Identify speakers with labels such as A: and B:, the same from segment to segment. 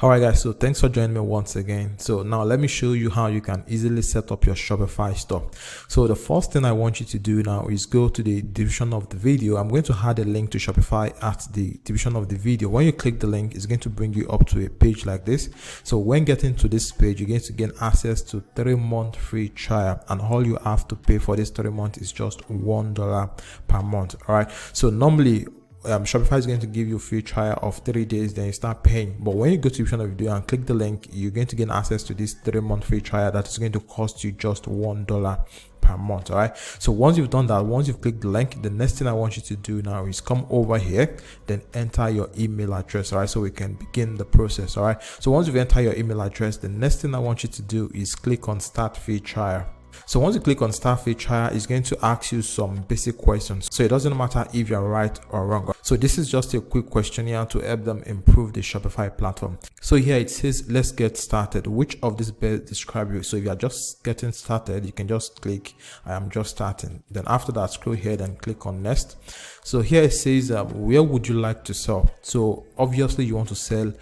A: Alright guys, so thanks for joining me once again. So now let me show you how you can easily set up your Shopify store. So the first thing I want you to do now is go to the description of the video. I'm going to add a link to Shopify at the description of the video. When you click the link, it's going to bring you up to a page like this. So when getting to this page, you're going to gain access to 3-month free trial, and all you have to pay for this 3 months is just $1 per month. Alright, so normally Shopify is going to give you a free trial of 3 days, then you start paying. But when you go to the description of the video and click the link, you're going to gain access to this 3-month free trial that is going to cost you just $1 per month. All right, so once you've done that, once you've clicked the link, the next thing I want you to do now is come over here, then enter your email address. All right, so we can begin the process. All right, so once you've entered your email address, the next thing I want you to do is click on start free trial. So once you click on start free trial, it's going to ask you some basic questions. So it doesn't matter if you're right or wrong. So this is just a quick questionnaire to help them improve the Shopify platform. So here it says, let's get started. Which of these best describe you? So if you're just getting started, you can just click I am just starting. Then after that, scroll here and click on next. So here it says, where would you like to sell? So obviously you want to sell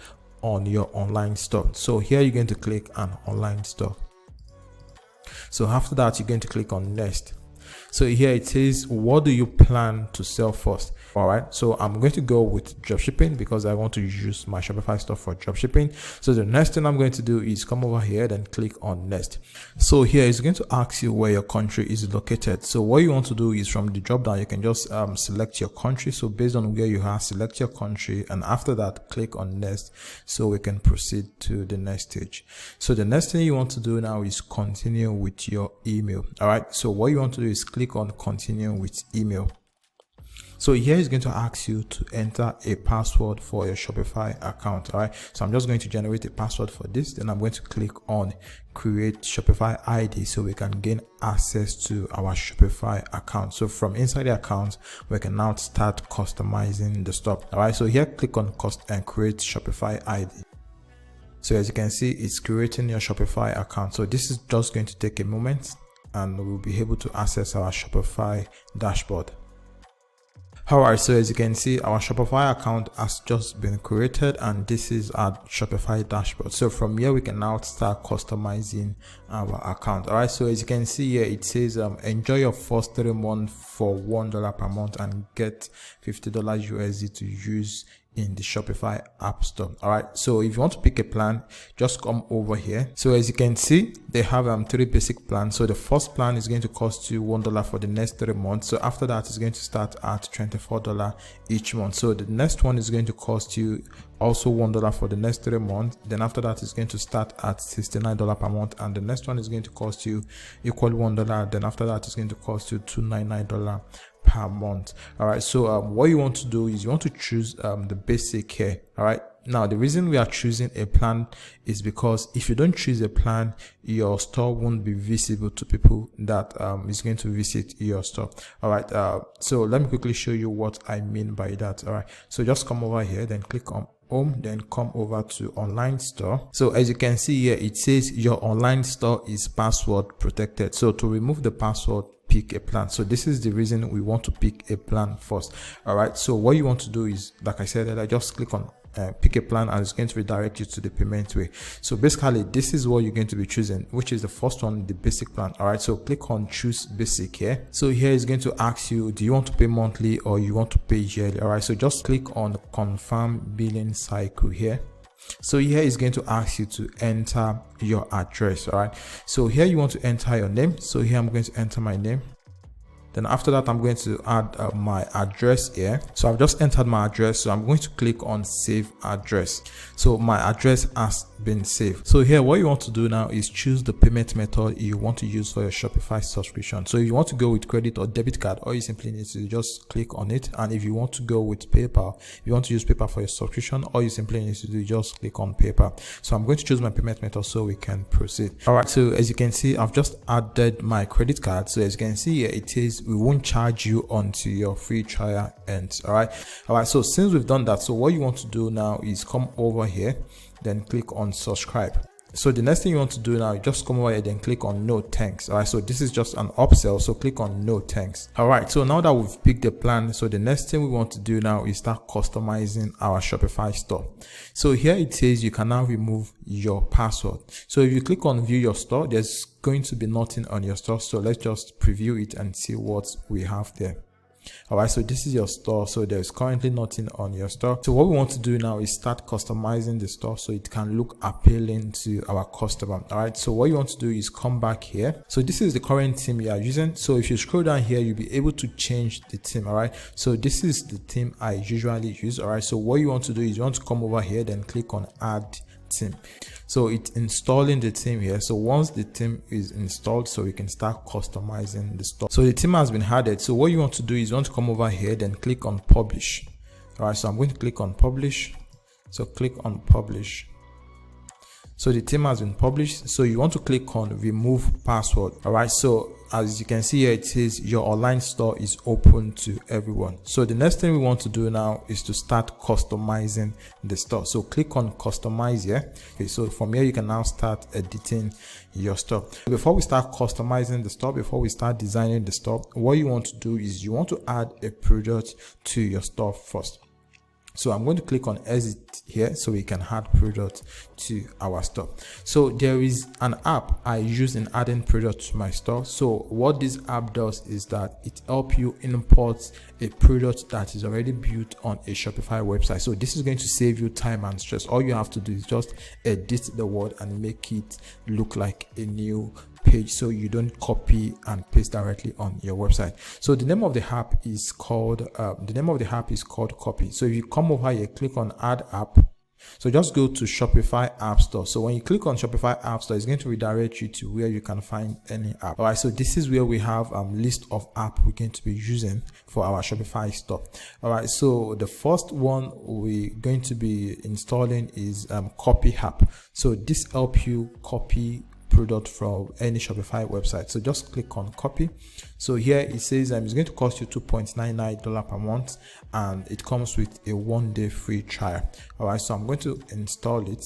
A: on your online store. So here you're going to click an online store. So after that, you're going to click on next. So here it says, what do you plan to sell first? All right, so I'm going to go with dropshipping because I want to use my Shopify store for dropshipping. So the next thing I'm going to do is come over here and click on next. So here it's going to ask you where your country is located. So what you want to do is from the drop down, you can just select your country. So based on where you are, select your country, and after that, click on next so we can proceed to the next stage. So the next thing you want to do now is continue with your email. All right, so what you want to do is click on continue with email. So here is going to ask you to enter a password for your Shopify account. All right, so I'm just going to generate a password for this. Then I'm going to click on create Shopify ID so we can gain access to our Shopify account. So from inside the account, we can now start customizing the store. All right, so here click on create Shopify ID. So as you can see, it's creating your Shopify account. So this is just going to take a moment and we'll be able to access our Shopify dashboard. Alright, so as you can see, our Shopify account has just been created and this is our Shopify dashboard. So from here, we can now start customizing our account. Alright, so as you can see here, it says enjoy your first 3 months for $1 per month and get $50 USD to use in the Shopify app store. All right, so if you want to pick a plan, just come over here. So as you can see, they have 3 basic plans. So the first plan is going to cost you $1 for the next 3 months. So after that, it's going to start at $24 each month. So the next one is going to cost you also $1 for the next 3 months. Then after that, it's going to start at $69 per month, and the next one is going to cost you equal $1. Then after that, it's going to cost you $299 per month. All right, so what you want to do is you want to choose the basic here. All right, now the reason we are choosing a plan is because if you don't choose a plan, your store won't be visible to people that is going to visit your store. All right, so let me quickly show you what I mean by that. All right, so just come over here, then click on home, then come over to online store. So as you can see here, it says your online store is password protected. So to remove the password, pick a plan. So this is the reason we want to pick a plan first. All right, so what you want to do is, like I said, I just click on pick a plan and it's going to redirect you to the payment way. So basically, this is what you're going to be choosing, which is the first one, the basic plan. All right, so click on choose basic here. So here is going to ask you, do you want to pay monthly or you want to pay yearly? All right, so just click on confirm billing cycle here. So here is going to ask you to enter your address. All right, so here you want to enter your name. So here I'm going to enter my name. Then after that, I'm going to add my address here. So I've just entered my address. So I'm going to click on save address. So my address has been saved. So here, what you want to do now is choose the payment method you want to use for your Shopify subscription. So if you want to go with credit or debit card, all you simply need to just click on it. And if you want to go with PayPal, if you want to use PayPal for your subscription, all you simply need to do is just click on PayPal. So I'm going to choose my payment method so we can proceed. All right, so as you can see, I've just added my credit card. So as you can see here, it says we won't charge you until your free trial ends. All right, so since we've done that, so what you want to do now is come over here, then click on subscribe. So the next thing you want to do now, you just come over here, then click on no thanks. All right, so this is just an upsell, so click on no thanks. All right, so now that we've picked the plan, so the next thing we want to do now is start customizing our Shopify store. So here it says you can now remove your password. So if you click on view your store, there's going to be nothing on your store. So let's just preview it and see what we have there. All right, so this is your store. So there's currently nothing on your store. So what we want to do now is start customizing the store so it can look appealing to our customer. All right, so what you want to do is come back here. So this is the current theme you are using. So if you scroll down here, you'll be able to change the theme. All right, so this is the theme I usually use. All right, so what you want to do is you want to come over here, then click on add theme. So it's installing the theme here. So once the theme is installed, so we can start customizing the store. So the theme has been added. So what you want to do is you want to come over here, then click on publish. All right, so I'm going to click on publish. So click on publish. So the theme has been published. So you want to click on remove password. All right, so as you can see here, it says your online store is open to everyone. So the next thing we want to do now is to start customizing the store. So click on customize here. Okay, so from here you can now start editing your store. Before we start customizing the store, before we start designing the store, what you want to do is you want to add a product to your store first. So I'm going to click on exit here so we can add product to our store. So there is an app I use in adding product to my store. So what this app does is that it helps you import a product that is already built on a Shopify website. So this is going to save you time and stress. All you have to do is just edit the word and make it look like a new page, so you don't copy and paste directly on your website. So the name of the app is called Copy. So if you come over here, click on add app. So just go to Shopify App Store. So when you click on Shopify App Store, it's going to redirect you to where you can find any app. All right, so this is where we have list of app we're going to be using for our Shopify store. All right, so the first one we're going to be installing is Copy app. So this helps you copy product from any Shopify website. So just click on copy. So here it says it's going to cost you $2.99 per month, and it comes with a 1-day free trial. All right, so I'm going to install it.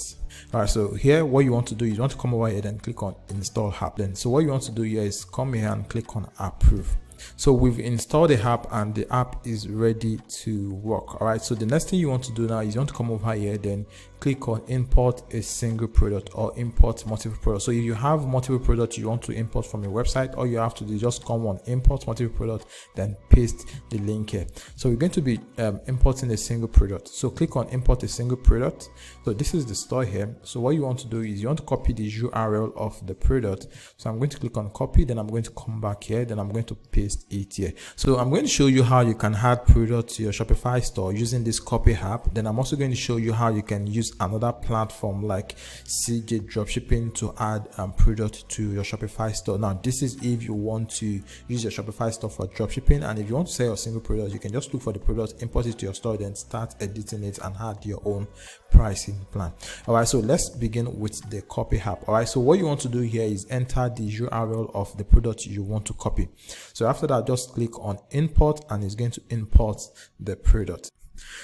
A: All right, so here what you want to do is you want to come over here and click on install app. Then so what you want to do here is come here and click on approve. So we've installed the app and the app is ready to work. All right, so the next thing you want to do now is you want to come over here, then click on import a single product or import multiple products. So if you have multiple products you want to import from your website, all you have to do is just come on import multiple product, then paste the link here. So we're going to be importing a single product. So click on import a single product. So this is the store here. So what you want to do is you want to copy the URL of the product. So I'm going to click on copy, then I'm going to come back here, then I'm going to paste it here. So I'm going to show you how you can add product to your Shopify store using this copy app. Then I'm also going to show you how you can use another platform like CJ Dropshipping to add product to your Shopify store. Now this is if you want to use your Shopify store for dropshipping, and if you want to sell a single product, you can just look for the product, import it to your store, then start editing it and add your own pricing plan. All right, so let's begin with the copy app. All right, so what you want to do here is enter the URL of the product you want to copy. So after that, just click on import and it's going to import the product.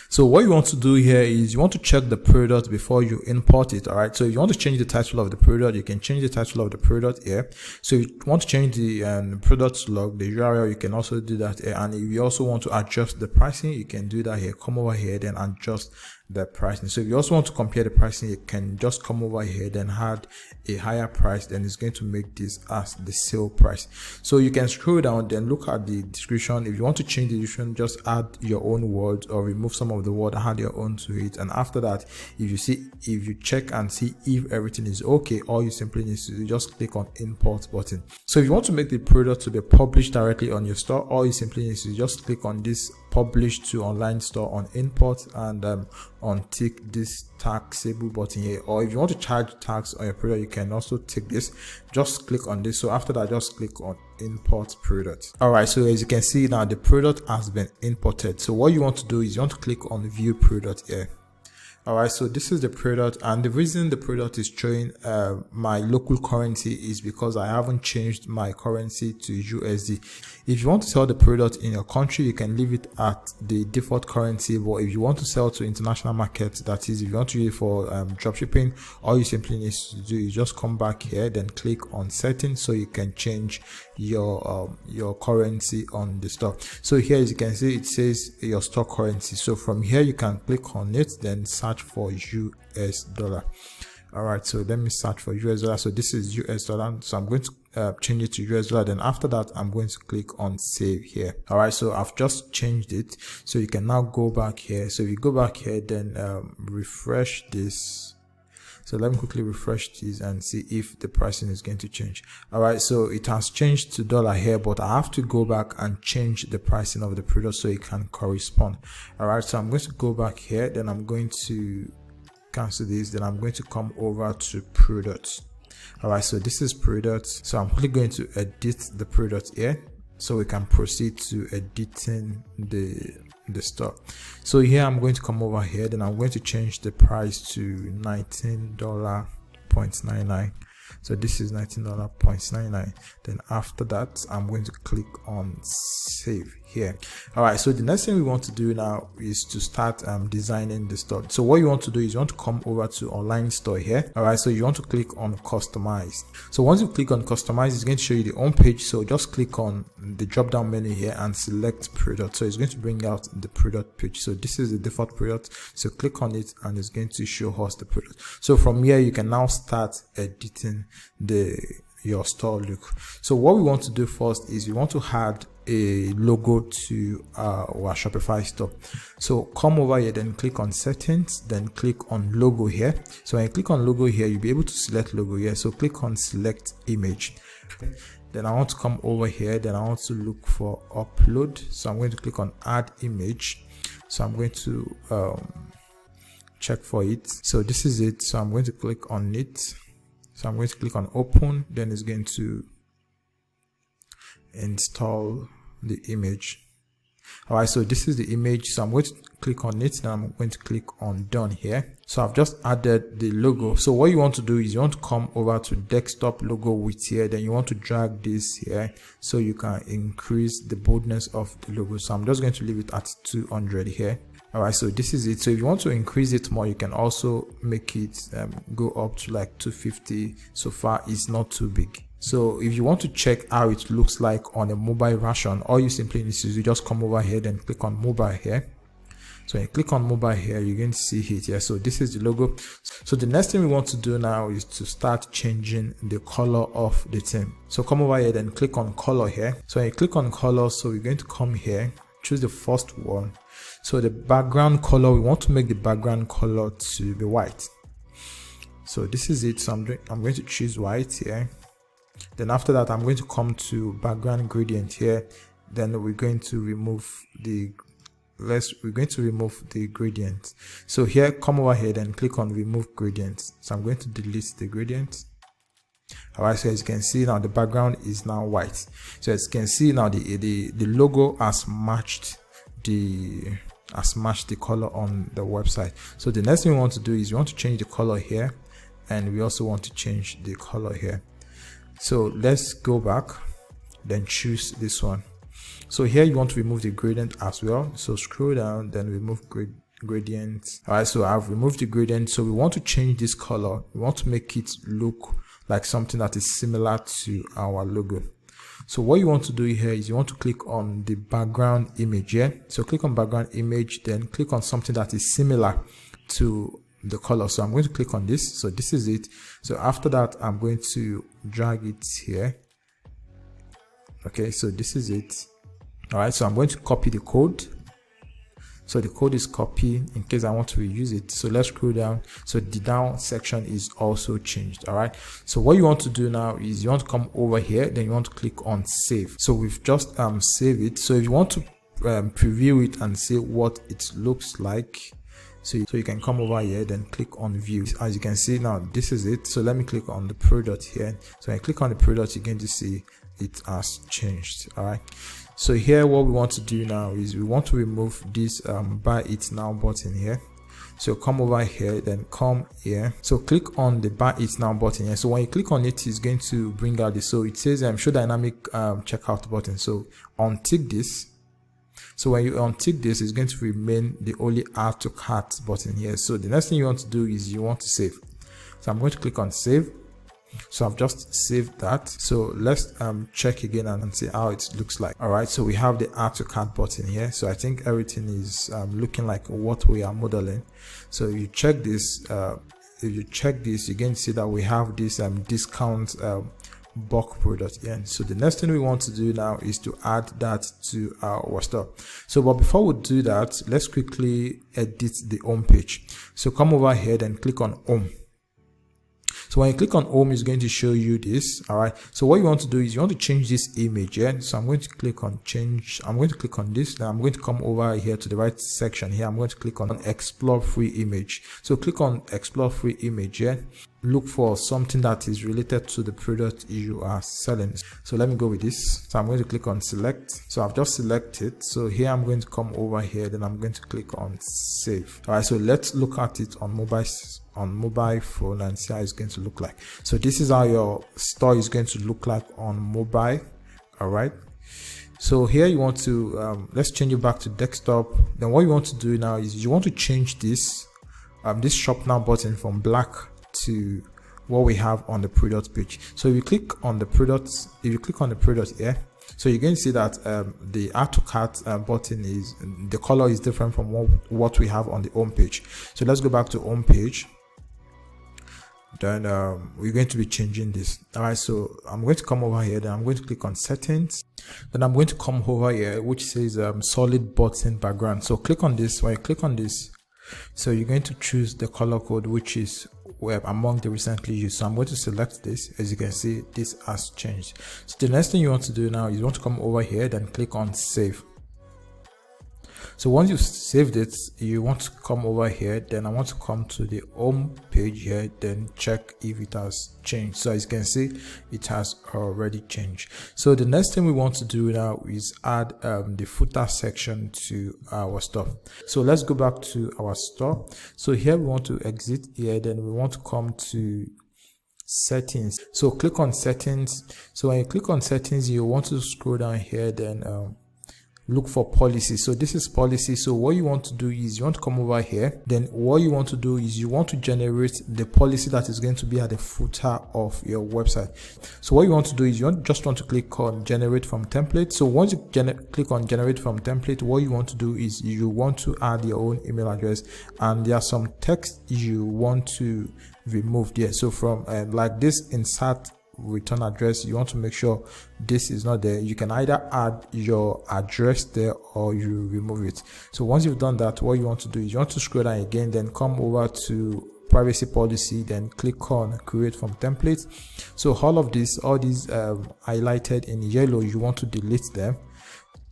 A: So what you want to do here is you want to check the product before you import it. All right, so if you want to change the title of the product, you can change the title of the product here. So if you want to change the product log, the URL, you can also do that here. And if you also want to adjust the pricing, you can do that here. Come over here, then adjust the pricing. So if you also want to compare the pricing, you can just come over here, then add a higher price, then it's going to make this as the sale price. So you can scroll down, then look at the description. If you want to change the description, just add your own words or remove some of the word, add your own to it. And after that, if you check and see if everything is okay, all you simply need to do, just click on import button. So if you want to make the product to be published directly on your store, all you simply need to just click on this publish to online store on import and untick this taxable button here. Or if you want to charge tax on your product, you can also tick this. Just click on this. So after that, just click on import product. All right, so as you can see now, the product has been imported. So what you want to do is you want to click on view product here. All right, so this is the product, and the reason the product is showing my local currency is because I haven't changed my currency to USD. If you want to sell the product in your country, you can leave it at the default currency, but if you want to sell to international markets, that is, if you want to use it for dropshipping, all you simply need to do is just come back here, then click on settings, so you can change your currency on the store. So here, as you can see, it says your store currency. So from here, you can click on it, then search for US dollar. All right, so let me search for US dollar. So this is US dollar, so I'm going to change it to US dollar. Then after that, I'm going to click on save here. All right, so I've just changed it, so you can now go back here. So if you go back here, then refresh this. So let me quickly refresh this and see if the pricing is going to change. All right, so it has changed to dollar here, but I have to go back and change the pricing of the product so it can correspond. All right, so I'm going to go back here, then I'm going to cancel this, then I'm going to come over to products. All right, so this is products. So I'm quickly going to edit the product here, so we can proceed to editing the store. So here I'm going to come over here, then I'm going to change the price to $19.99. So this is $19.99. Then after that, I'm going to click on save here. All right, so the next thing we want to do now is to start designing the store. So what you want to do is you want to come over to online store here. All right, so you want to click on customize. So once you click on customize, it's going to show you the home page. So just click on the drop down menu here and select product. So it's going to bring out the product page. So this is the default product, so click on it and it's going to show us the product. So from here, you can now start editing your store look. So what we want to do first is we want to add a logo to our Shopify store. So come over here, then click on settings, then click on logo here. So when you click on logo here, you'll be able to select logo here. So click on select image. Then I want to come over here, then I want to look for upload. So I'm going to click on add image. So I'm going to check for it. So this is it. So I'm going to click on it. So I'm going to click on open, then it's going to install the image. All right, so this is the image. So I'm going to click on it, then I'm going to click on done here. So I've just added the logo. So what you want to do is you want to come over to desktop logo width here, then you want to drag this here so you can increase the boldness of the logo. So I'm just going to leave it at 200 here. All right, so this is it. So if you want to increase it more, you can also make it go up to like 250. So far it's not too big. So if you want to check how it looks like on a mobile version, all you simply need to do is just come over here, then click on mobile here. So when you click on mobile here, you're going to see it here. So this is the logo. So the next thing we want to do now is to start changing the color of the theme. So come over here, then click on color here. So when you click on color, so we're going to come here, choose the first one. So the background color, we want to make the background color to be white. So this is it. So I'm going to choose white here. Then after that, I'm going to come to background gradient here. Then we're going to remove the gradient. So here, come over here, then click on remove gradient. So I'm going to delete the gradient. All right, so as you can see now, the background is now white. So as you can see now, the logo has matched the color on the website. So the next thing we want to do is we want to change the color here, and we also want to change the color here. So let's go back, then choose this one. So here you want to remove the gradient as well. So scroll down, then remove gradient. All right, so I've removed the gradient. So we want to change this color. We want to make it look like something that is similar to our logo. So what you want to do here is you want to click on the background image here. So click on background image, then click on something that is similar to the color. So I'm going to click on this. So this is it. So after that, I'm going to drag it here. Okay, so this is it. All right, so I'm going to copy the code. So the code is copied in case I want to reuse it. So let's scroll down. So the down section is also changed. All right, so what you want to do now is you want to come over here, then you want to click on save. So we've just saved it. So if you want to preview it and see what it looks like, so you can come over here, then click on view. As you can see now, this is it. So let me click on the product here. So when I click on the product, you're going to see it has changed. All right, so here what we want to do now is we want to remove this buy it now button here. So come over here, then come here. So click on the buy it now button here. So when you click on it, it's going to bring out this. So it says show dynamic checkout button. So untick this. So when you untick this, it's going to remain the only add to cart button here. So the next thing you want to do is you want to save. So I'm going to click on save. So I've just saved that. So let's check again and see how it looks like. All right, so we have the add to cart button here. So I think everything is looking like what we are modeling. So if you check this, you're going to see that we have this discount bulk product here. So the next thing we want to do now is to add that to our store. So but before we do that, let's quickly edit the home page. So come over here and click on home. So when you click on home, it's going to show you this. All right, so what you want to do is you want to change this image. Yeah, so I'm going to click on change. I'm going to click on this. Now I'm going to come over here to the right section here. I'm going to click on explore free image. So click on explore free image. Yeah, look for something that is related to the product you are selling. So let me go with this. So I'm going to click on select. So I've just selected. So here I'm going to come over here, then I'm going to click on save. All right, so let's look at it on mobile phone and see how it's going to look like. So this is how your store is going to look like on mobile. All right, so here you want to let's change it back to desktop. Then what you want to do now is you want to change this this shop now button from black to what we have on the product page. So if you click on the products, here, so you're going to see that the add to cart button is the color is different from what we have on the home page. So let's go back to home page. Then we're going to be changing this. All right, so I'm going to come over here, then I'm going to click on settings, then I'm going to come over here which says solid button background. So click on this. When you click on this, so you're going to choose the color code which is among the recently used. So I'm going to select this. As you can see, this has changed. So the next thing you want to do now is you want to come over here, then click on save. So once you've saved it, you want to come over here, then I want to come to the home page here, then check if it has changed. So as you can see, it has already changed. So the next thing we want to do now is add the footer section to our store. So let's go back to our store. So here we want to exit here, then we want to come to settings. So click on settings. So when you click on settings, you want to scroll down here, then look for policy. So this is policy. So what you want to do is you want to come over here, then what you want to do is you want to generate the policy that is going to be at the footer of your website. So what you want to do is you just want to click on generate from template. So once you click on generate from template, what you want to do is you want to add your own email address, and there are some text you want to remove there. So from like this insert return address, you want to make sure this is not there. You can either add your address there or you remove it. So once you've done that, what you want to do is you want to scroll down again, then come over to privacy policy, then click on create from template. So all these highlighted in yellow, you want to delete them.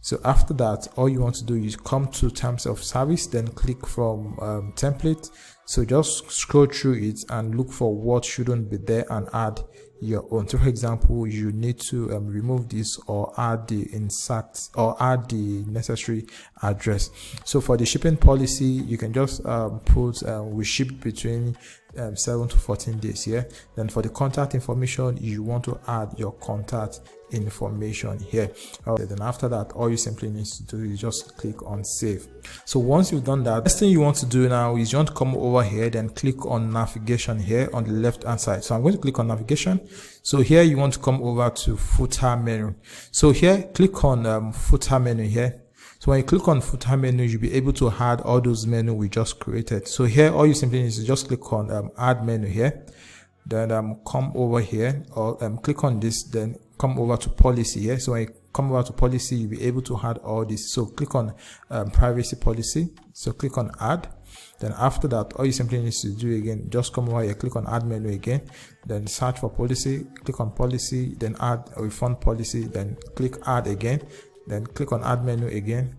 A: So after that, all you want to do is come to terms of service, then click from template. So just scroll through it and look for what shouldn't be there and add your own. So for example, you need to remove this or add the insert or add the necessary address. So for the shipping policy, you can just put we ship between 7 to 14 days here. Then for the contact information, you want to add your contact information here. Then after that, all you simply need to do is just click on save. So once you've done that, next thing you want to do now is you want to come over here, then click on navigation here on the left hand side. So I'm going to click on navigation. So here you want to come over to footer menu. So here click on footer menu here. So when you click on footer menu, you'll be able to add all those menus we just created. So here all you simply need to just click on add menu here, then come over here or click on this, then come over to policy here. So when you come over to policy, you'll be able to add all this. So click on privacy policy. So click on add. Then after that, all you simply need to do again, just come over here, click on add menu again, then search for policy, click on policy, then add a refund policy, then click add again, then click on add menu again,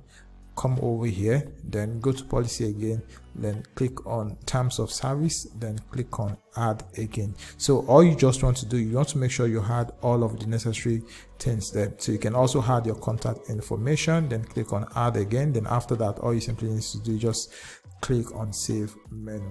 A: come over here, then go to policy again, then click on terms of service, then click on add again. So all you just want to do, you want to make sure you had all of the necessary things there. So you can also add your contact information, then click on add again. Then after that, all you simply need to do is just click on save menu.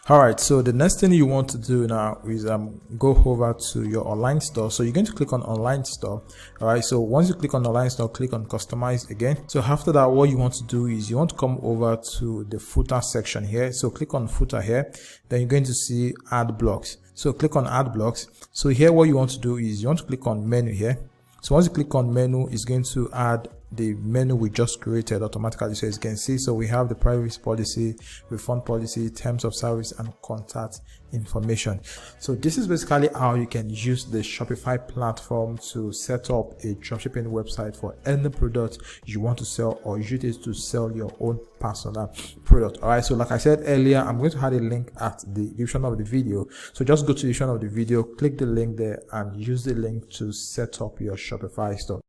A: All right, so the next thing you want to do now is go over to your online store. So you're going to click on online store. All right, so once you click on online store, click on customize again. So after that, what you want to do is you want to come over to the footer section here. So click on footer here, then you're going to see add blocks. So click on add blocks. So here what you want to do is you want to click on menu here. So once you click on menu, it's going to add the menu we just created automatically. So as you can see, so we have the privacy policy, refund policy, terms of service, and contact information. So this is basically how you can use the Shopify platform to set up a dropshipping website for any product you want to sell, or use it to sell your own personal product. All right, so like I said earlier, I'm going to add a link at the description of the video. So just go to the description of the video, click the link there, and use the link to set up your Shopify store.